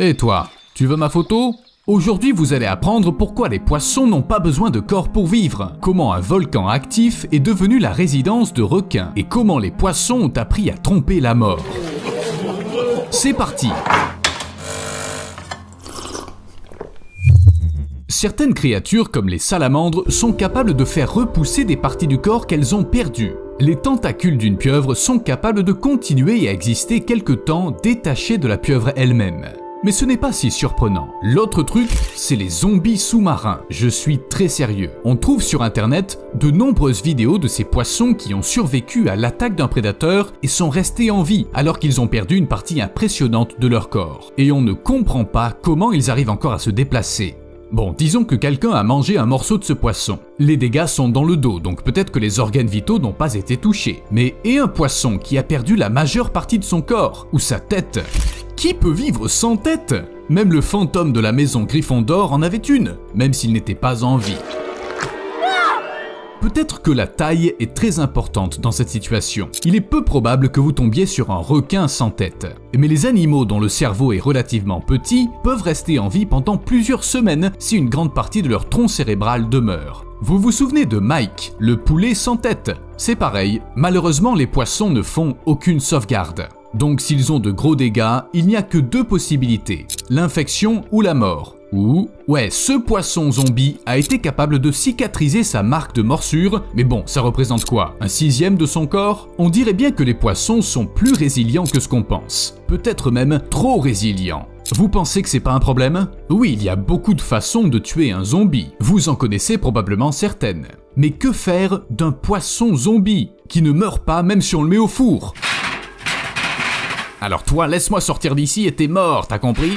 Et toi, tu veux ma photo ? Aujourd'hui, vous allez apprendre pourquoi les poissons n'ont pas besoin de corps pour vivre, comment un volcan actif est devenu la résidence de requins et comment les poissons ont appris à tromper la mort. C'est parti! Certaines créatures, comme les salamandres, sont capables de faire repousser des parties du corps qu'elles ont perdues. Les tentacules d'une pieuvre sont capables de continuer à exister quelque temps détachés de la pieuvre elle-même. Mais ce n'est pas si surprenant. L'autre truc, c'est les zombies sous-marins. Je suis très sérieux. On trouve sur internet de nombreuses vidéos de ces poissons qui ont survécu à l'attaque d'un prédateur et sont restés en vie alors qu'ils ont perdu une partie impressionnante de leur corps. Et on ne comprend pas comment ils arrivent encore à se déplacer. Bon, disons que quelqu'un a mangé un morceau de ce poisson. Les dégâts sont dans le dos, donc peut-être que les organes vitaux n'ont pas été touchés. Mais et un poisson qui a perdu la majeure partie de son corps, ou sa tête ? Qui peut vivre sans tête ? Même le fantôme de la maison Gryffondor en avait une, même s'il n'était pas en vie. Peut-être que la taille est très importante dans cette situation. Il est peu probable que vous tombiez sur un requin sans tête. Mais les animaux dont le cerveau est relativement petit peuvent rester en vie pendant plusieurs semaines si une grande partie de leur tronc cérébral demeure. Vous vous souvenez de Mike, le poulet sans tête ? C'est pareil, malheureusement les poissons ne font aucune sauvegarde. Donc s'ils ont de gros dégâts, il n'y a que deux possibilités, l'infection ou la mort. Ou, ouais, ce poisson zombie a été capable de cicatriser sa marque de morsure, mais bon, ça représente quoi ? Un sixième de son corps ? On dirait bien que les poissons sont plus résilients que ce qu'on pense. Peut-être même trop résilients. Vous pensez que c'est pas un problème ? Oui, il y a beaucoup de façons de tuer un zombie. Vous en connaissez probablement certaines. Mais que faire d'un poisson zombie qui ne meurt pas même si on le met au four ? Alors toi, laisse-moi sortir d'ici et t'es mort, t'as compris ?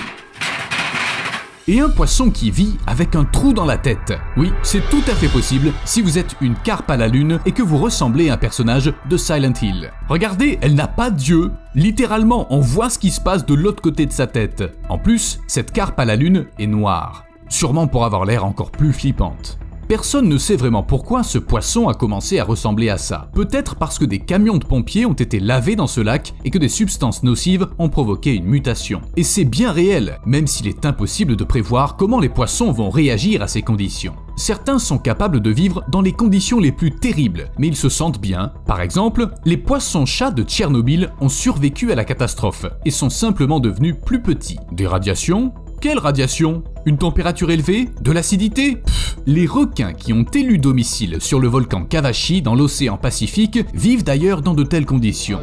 Et un poisson qui vit avec un trou dans la tête. Oui, c'est tout à fait possible si vous êtes une carpe à la lune et que vous ressemblez à un personnage de Silent Hill. Regardez, elle n'a pas d'yeux. Littéralement, on voit ce qui se passe de l'autre côté de sa tête. En plus, cette carpe à la lune est noire. Sûrement pour avoir l'air encore plus flippante. Personne ne sait vraiment pourquoi ce poisson a commencé à ressembler à ça. Peut-être parce que des camions de pompiers ont été lavés dans ce lac et que des substances nocives ont provoqué une mutation. Et c'est bien réel, même s'il est impossible de prévoir comment les poissons vont réagir à ces conditions. Certains sont capables de vivre dans les conditions les plus terribles, mais ils se sentent bien. Par exemple, les poissons-chats de Tchernobyl ont survécu à la catastrophe et sont simplement devenus plus petits. Des radiations ? Quelle radiation ? Une température élevée ? De l'acidité ? Les requins qui ont élu domicile sur le volcan Kavachi dans l'océan Pacifique vivent d'ailleurs dans de telles conditions.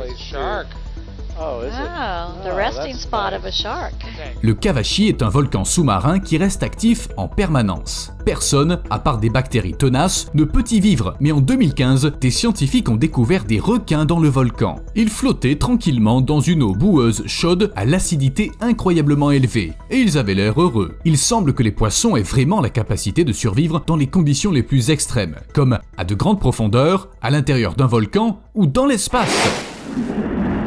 Le Kavachi est un volcan sous-marin qui reste actif en permanence. Personne, à part des bactéries tenaces, ne peut y vivre, mais en 2015, des scientifiques ont découvert des requins dans le volcan. Ils flottaient tranquillement dans une eau boueuse chaude à l'acidité incroyablement élevée, et ils avaient l'air heureux. Il semble que les poissons aient vraiment la capacité de survivre dans les conditions les plus extrêmes, comme à de grandes profondeurs, à l'intérieur d'un volcan ou dans l'espace.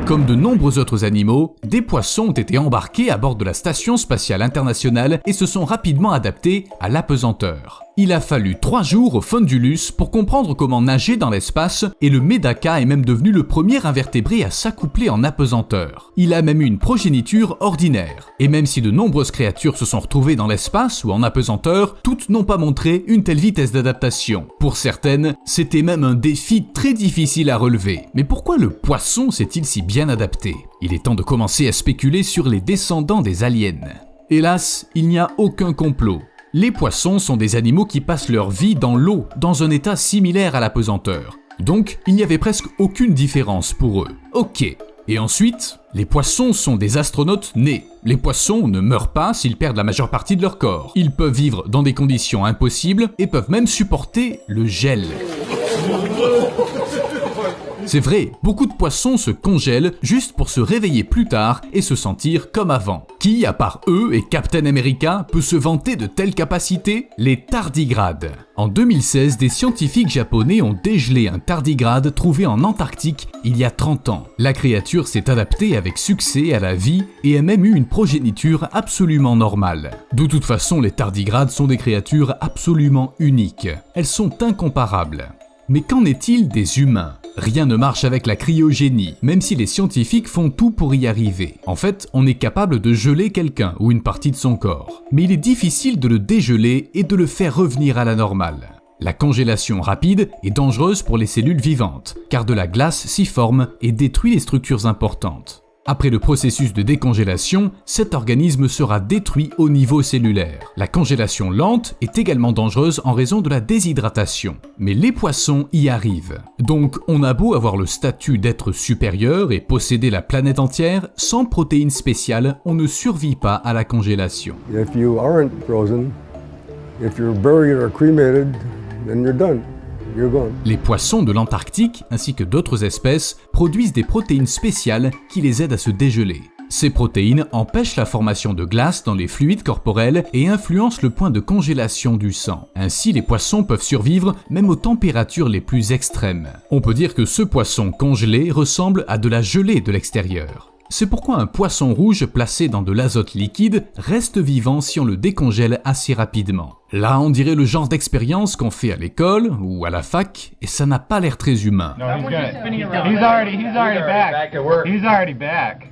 Comme de nombreux autres animaux, des poissons ont été embarqués à bord de la Station spatiale internationale et se sont rapidement adaptés à l'apesanteur. Il a fallu 3 jours au Fundulus pour comprendre comment nager dans l'espace et le Médaka est même devenu le premier invertébré à s'accoupler en apesanteur. Il a même eu une progéniture ordinaire. Et même si de nombreuses créatures se sont retrouvées dans l'espace ou en apesanteur, toutes n'ont pas montré une telle vitesse d'adaptation. Pour certaines, c'était même un défi très difficile à relever. Mais pourquoi le poisson s'est-il si bien adapté ? Il est temps de commencer à spéculer sur les descendants des aliens. Hélas, il n'y a aucun complot. Les poissons sont des animaux qui passent leur vie dans l'eau, dans un état similaire à l'apesanteur. Donc, il n'y avait presque aucune différence pour eux. Ok. Et ensuite, les poissons sont des astronautes nés. Les poissons ne meurent pas s'ils perdent la majeure partie de leur corps. Ils peuvent vivre dans des conditions impossibles et peuvent même supporter le gel. C'est vrai, beaucoup de poissons se congèlent juste pour se réveiller plus tard et se sentir comme avant. Qui, à part eux et Captain America, peut se vanter de telles capacités ? Les tardigrades. En 2016, des scientifiques japonais ont dégelé un tardigrade trouvé en Antarctique il y a 30 ans. La créature s'est adaptée avec succès à la vie et a même eu une progéniture absolument normale. De toute façon, les tardigrades sont des créatures absolument uniques. Elles sont incomparables. Mais qu'en est-il des humains ? Rien ne marche avec la cryogénie, même si les scientifiques font tout pour y arriver. En fait, on est capable de geler quelqu'un ou une partie de son corps. Mais il est difficile de le dégeler et de le faire revenir à la normale. La congélation rapide est dangereuse pour les cellules vivantes, car de la glace s'y forme et détruit les structures importantes. Après le processus de décongélation, cet organisme sera détruit au niveau cellulaire. La congélation lente est également dangereuse en raison de la déshydratation, mais les poissons y arrivent. Donc on a beau avoir le statut d'être supérieur et posséder la planète entière, sans protéines spéciales, on ne survit pas à la congélation. If you aren't frozen, if you're buried or cremated, then you're done. You're gone. Les poissons de l'Antarctique, ainsi que d'autres espèces, produisent des protéines spéciales qui les aident à se dégeler. Ces protéines empêchent la formation de glace dans les fluides corporels et influencent le point de congélation du sang. Ainsi, les poissons peuvent survivre même aux températures les plus extrêmes. On peut dire que ce poisson congelé ressemble à de la gelée de l'extérieur. C'est pourquoi un poisson rouge placé dans de l'azote liquide reste vivant si on le décongèle assez rapidement. Là, on dirait le genre d'expérience qu'on fait à l'école ou à la fac, et ça n'a pas l'air très humain. No, he's already back.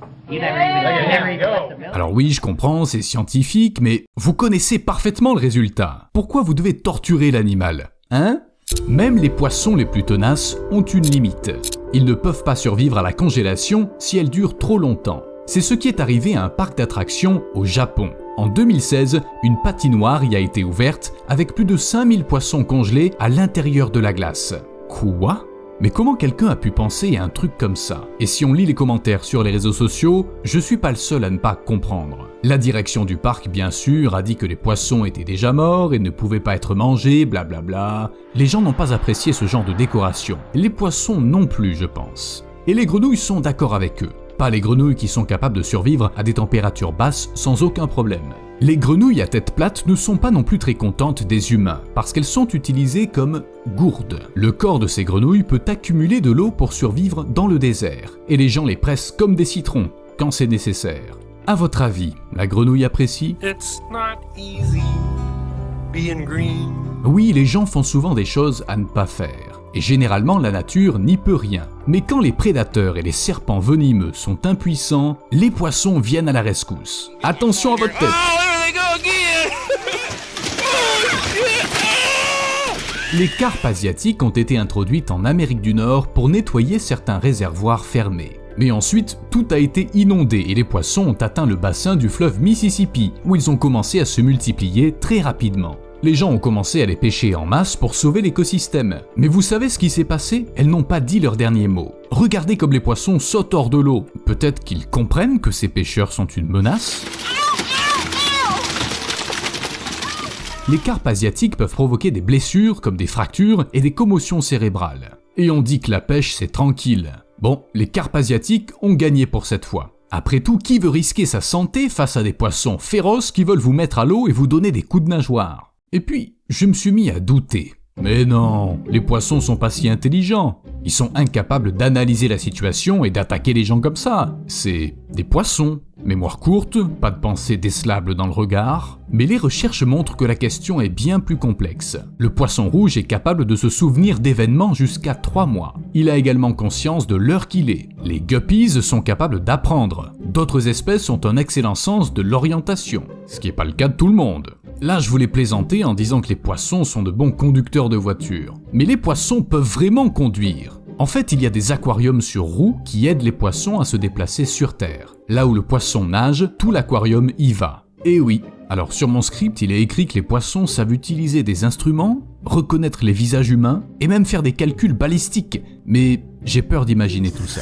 Alors oui, je comprends, c'est scientifique, mais vous connaissez parfaitement le résultat. Pourquoi vous devez torturer l'animal, hein ? Même les poissons les plus tenaces ont une limite. Ils ne peuvent pas survivre à la congélation si elle dure trop longtemps. C'est ce qui est arrivé à un parc d'attractions au Japon. En 2016, une patinoire y a été ouverte avec plus de 5000 poissons congelés à l'intérieur de la glace. Quoi ? Mais comment quelqu'un a pu penser à un truc comme ça ? Et si on lit les commentaires sur les réseaux sociaux, je suis pas le seul à ne pas comprendre. La direction du parc, bien sûr, a dit que les poissons étaient déjà morts et ne pouvaient pas être mangés, blablabla. Les gens n'ont pas apprécié ce genre de décoration. Les poissons non plus, je pense. Et les grenouilles sont d'accord avec eux. Pas les grenouilles qui sont capables de survivre à des températures basses sans aucun problème. Les grenouilles à tête plate ne sont pas non plus très contentes des humains, parce qu'elles sont utilisées comme gourdes. Le corps de ces grenouilles peut accumuler de l'eau pour survivre dans le désert, et les gens les pressent comme des citrons, quand c'est nécessaire. À votre avis, la grenouille apprécie ? It's not easy being green. Oui, les gens font souvent des choses à ne pas faire. Et généralement, la nature n'y peut rien. Mais quand les prédateurs et les serpents venimeux sont impuissants, les poissons viennent à la rescousse. Attention à votre tête! Les carpes asiatiques ont été introduites en Amérique du Nord pour nettoyer certains réservoirs fermés. Mais ensuite, tout a été inondé et les poissons ont atteint le bassin du fleuve Mississippi, où ils ont commencé à se multiplier très rapidement. Les gens ont commencé à les pêcher en masse pour sauver l'écosystème. Mais vous savez ce qui s'est passé ? Elles n'ont pas dit leur dernier mot. Regardez comme les poissons sautent hors de l'eau. Peut-être qu'ils comprennent que ces pêcheurs sont une menace ? Les carpes asiatiques peuvent provoquer des blessures comme des fractures et des commotions cérébrales. Et on dit que la pêche c'est tranquille. Bon, les carpes asiatiques ont gagné pour cette fois. Après tout, qui veut risquer sa santé face à des poissons féroces qui veulent vous mettre à l'eau et vous donner des coups de nageoire ? Et puis, je me suis mis à douter. Mais non, les poissons sont pas si intelligents. Ils sont incapables d'analyser la situation et d'attaquer les gens comme ça. C'est des poissons. Mémoire courte, pas de pensée décelable dans le regard. Mais les recherches montrent que la question est bien plus complexe. Le poisson rouge est capable de se souvenir d'événements jusqu'à 3 mois. Il a également conscience de l'heure qu'il est. Les guppies sont capables d'apprendre. D'autres espèces ont un excellent sens de l'orientation, ce qui n'est pas le cas de tout le monde. Là, je voulais plaisanter en disant que les poissons sont de bons conducteurs de voitures. Mais les poissons peuvent vraiment conduire. En fait, il y a des aquariums sur roues qui aident les poissons à se déplacer sur Terre. Là où le poisson nage, tout l'aquarium y va. Et oui, alors sur mon script, il est écrit que les poissons savent utiliser des instruments, reconnaître les visages humains et même faire des calculs balistiques. Mais j'ai peur d'imaginer tout ça.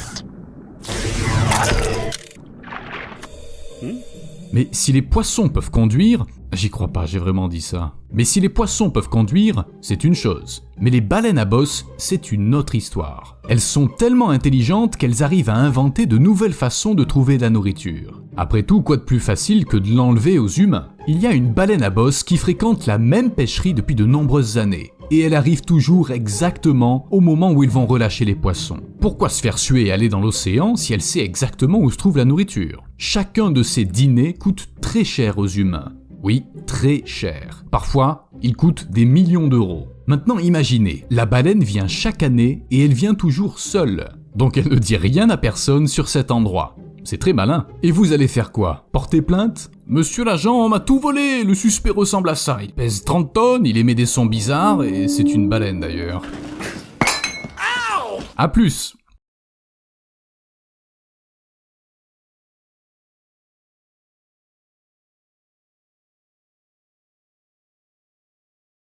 Mais si les poissons peuvent conduire, j'y crois pas, j'ai vraiment dit ça. Mais si les poissons peuvent conduire, c'est une chose. Mais les baleines à bosse, c'est une autre histoire. Elles sont tellement intelligentes qu'elles arrivent à inventer de nouvelles façons de trouver de la nourriture. Après tout, quoi de plus facile que de l'enlever aux humains ? Il y a une baleine à bosse qui fréquente la même pêcherie depuis de nombreuses années. Et elle arrive toujours exactement au moment où ils vont relâcher les poissons. Pourquoi se faire suer et aller dans l'océan si elle sait exactement où se trouve la nourriture ? Chacun de ces dîners coûte très cher aux humains. Oui, très cher. Parfois, ils coûtent des millions d'euros. Maintenant imaginez, la baleine vient chaque année et elle vient toujours seule. Donc elle ne dit rien à personne sur cet endroit. C'est très malin. Et vous allez faire quoi? Porter plainte? Monsieur l'agent, on m'a tout volé, le suspect ressemble à ça, il pèse 30 tonnes, il émet des sons bizarres et c'est une baleine d'ailleurs. A plus.